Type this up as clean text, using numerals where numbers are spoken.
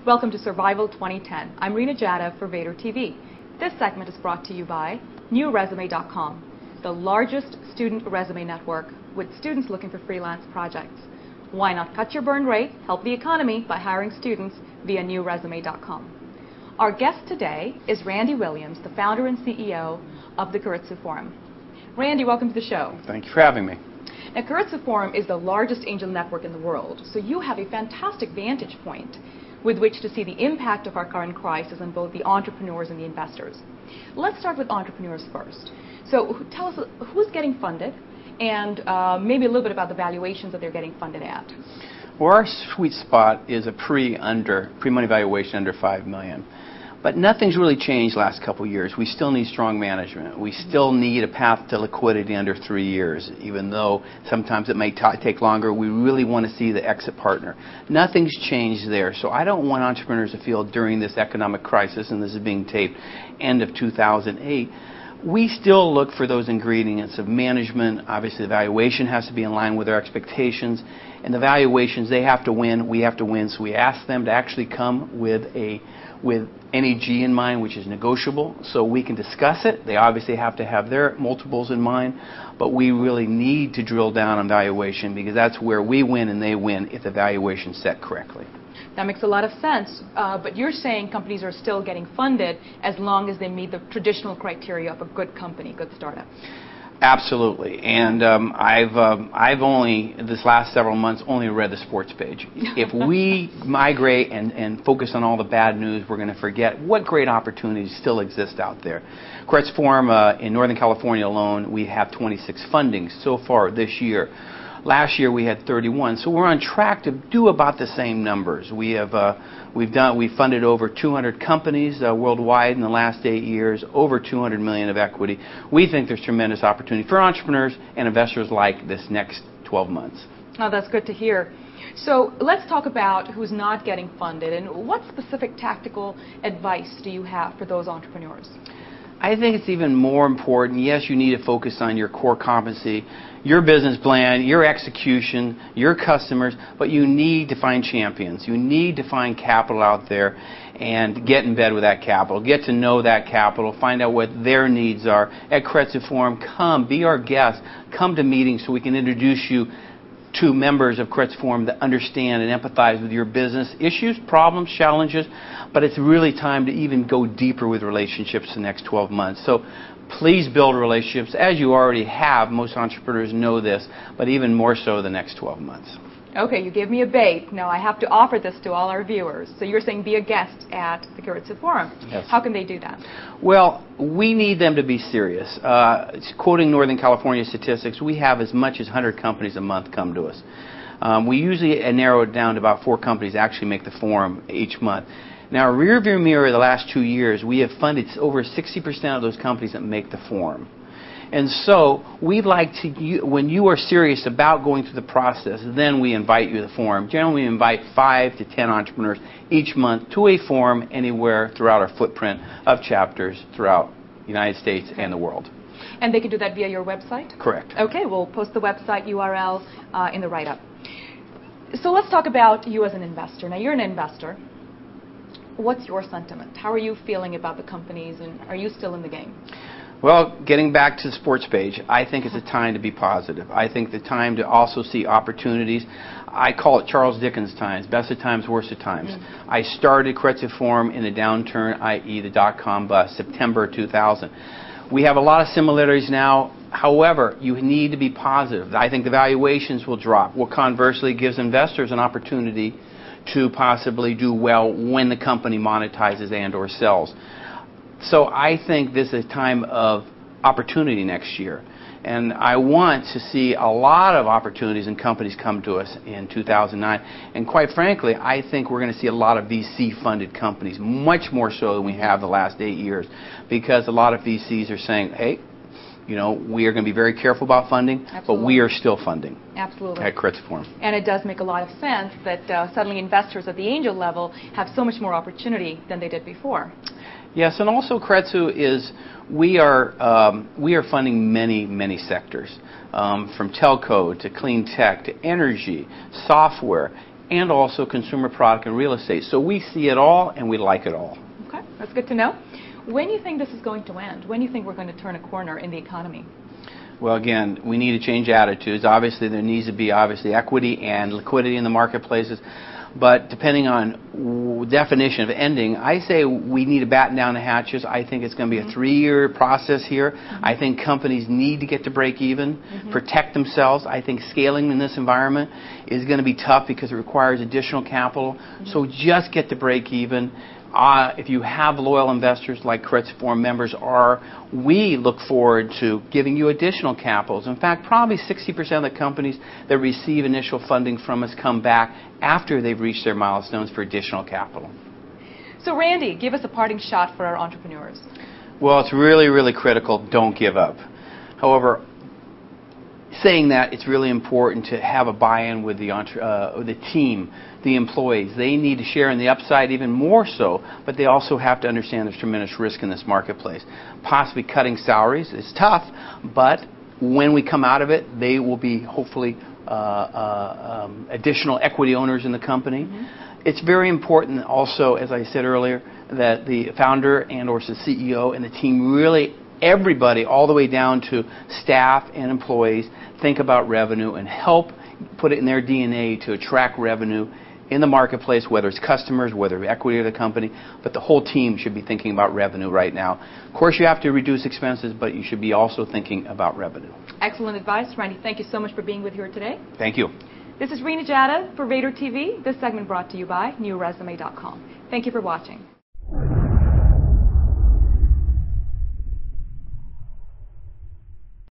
Welcome to Survival 2010. I'm Rena Jada for Vader TV. This segment is brought to you by NewResume.com, the largest student resume network with students looking for freelance projects. Why not cut your burn rate, help the economy by hiring students via NewResume.com. Our guest today is Randy Williams, the founder and CEO of the Keiretsu Forum. Randy, welcome to the show. Thank you for having me. Now, Keiretsu Forum is the largest angel network in the world, so you have a fantastic vantage point with which to see the impact of our current crisis on both the entrepreneurs and the investors. Let's start with entrepreneurs first. So tell us who's getting funded and maybe a little bit about the valuations that they're getting funded at. Well, our sweet spot is a pre-money valuation under $5 million. But nothing's really changed last couple of years. We still need strong management. We still need a path to liquidity under 3 years, even though sometimes it may take longer. We really want to see the exit partner. Nothing's changed there. So I don't want entrepreneurs to feel during this economic crisis, and this is being taped end of 2008, we still look for those ingredients of management. Obviously, the valuation has to be in line with our expectations. And the valuations, they have to win, we have to win. So we ask them to actually come with NEG in mind, which is negotiable, so we can discuss it. They obviously have to have their multiples in mind, but we really need to drill down on valuation because that's where we win and they win if the valuation is set correctly. That makes a lot of sense, but you're saying companies are still getting funded as long as they meet the traditional criteria of a good company, good startup. Absolutely, and I've only, this last several months, only read the sports page. If we migrate and focus on all the bad news, we're going to forget what great opportunities still exist out there. Keiretsu Forum in Northern California alone, we have 26 fundings so far this year. Last year we had 31, so we're on track to do about the same numbers. We've funded over 200 companies worldwide in the last 8 years, over 200 million of equity. We think there's tremendous opportunity for entrepreneurs and investors like this next 12 months. Oh, that's good to hear. So let's talk about who's not getting funded and what specific tactical advice do you have for those entrepreneurs? I think it's even more important. Yes, you need to focus on your core competency, your business plan, your execution, your customers, but you need to find champions. You need to find capital out there and get in bed with that capital. Get to know that capital. Find out what their needs are. At Keiretsu Forum, come, be our guest. Come to meetings so we can introduce you to members of Keiretsu Forum that understand and empathize with your business issues, problems, challenges, but it's really time to even go deeper with relationships the next 12 months. So please build relationships, as you already have. Most entrepreneurs know this, but even more so the next 12 months. Okay, you gave me a bait. Now I have to offer this to all our viewers. So you're saying be a guest at the Keiretsu Forum. Yes. How can they do that? Well, we need them to be serious. Quoting Northern California statistics, we have as much as 100 companies a month come to us. We usually narrow it down to about 4 companies actually make the forum each month. Now, rear view mirror the last 2 years, we have funded over 60% of those companies that make the forum. And so we'd like to, when you are serious about going through the process, then we invite you to the forum. Generally, we invite 5 to 10 entrepreneurs each month to a forum anywhere throughout our footprint of chapters throughout the United States and the world. And they can do that via your website? Correct. Okay, we'll post the website URL in the write-up. So let's talk about you as an investor. Now, you're an investor. What's your sentiment? How are you feeling about the companies, and are you still in the game? Well, getting back to the sports page, I think it's a time to be positive. I think the time to also see opportunities. I call it Charles Dickens times, best of times, worst of times. I started Keiretsu Forum in a downturn, i.e. the dot-com bust, September 2000. We have a lot of similarities now. However, you need to be positive. I think the valuations will drop. Well, conversely, it gives investors an opportunity to possibly do well when the company monetizes and or sells. So I think this is a time of opportunity next year. And I want to see a lot of opportunities and companies come to us in 2009. And quite frankly, I think we're going to see a lot of VC-funded companies, much more so than we have the last 8 years, because a lot of VCs are saying, hey, you know, we are going to be very careful about funding, but we are still funding. Absolutely. At Keiretsu Forum. And it does make a lot of sense that suddenly investors at the angel level have so much more opportunity than they did before. Yes, and also Keiretsu is, we are funding many sectors, from telco to clean tech to energy, software, and also consumer product and real estate. So we see it all, and we like it all. Okay, that's good to know. When do you think this is going to end? When do you think we're going to turn a corner in the economy? Well, again, we need to change attitudes. Obviously, there needs to be equity and liquidity in the marketplaces. But depending on definition of ending, I say we need to batten down the hatches. I think it's going to be a 3-year process here. I think companies need to get to break even, protect themselves. I think scaling in this environment is going to be tough because it requires additional capital. So just get to break even. If you have loyal investors like Carezza Forum members are, we look forward to giving you additional capitals. In fact, probably 60% of the companies that receive initial funding from us come back after they've reached their milestones for additional capital. So Randy, give us a parting shot for our entrepreneurs. Well, it's really, really critical. Don't give up. However, saying that, it's really important to have a buy-in with the team, the employees. They need to share in the upside even more so, but they also have to understand there's tremendous risk in this marketplace. Possibly cutting salaries is tough, but when we come out of it, they will be hopefully additional equity owners in the company. It's very important also, as I said earlier, that the founder and or the CEO and the team really, everybody all the way down to staff and employees, think about revenue and help put it in their DNA to attract revenue in the marketplace, whether it's customers, whether equity of the company, but the whole team should be thinking about revenue right now. Of course, you have to reduce expenses, but you should be also thinking about revenue. Excellent advice, Randy. Thank you so much for being with here today. Thank you. This is Rena Jatta for Vader TV. This segment brought to you by NewResume.com. Thank you for watching.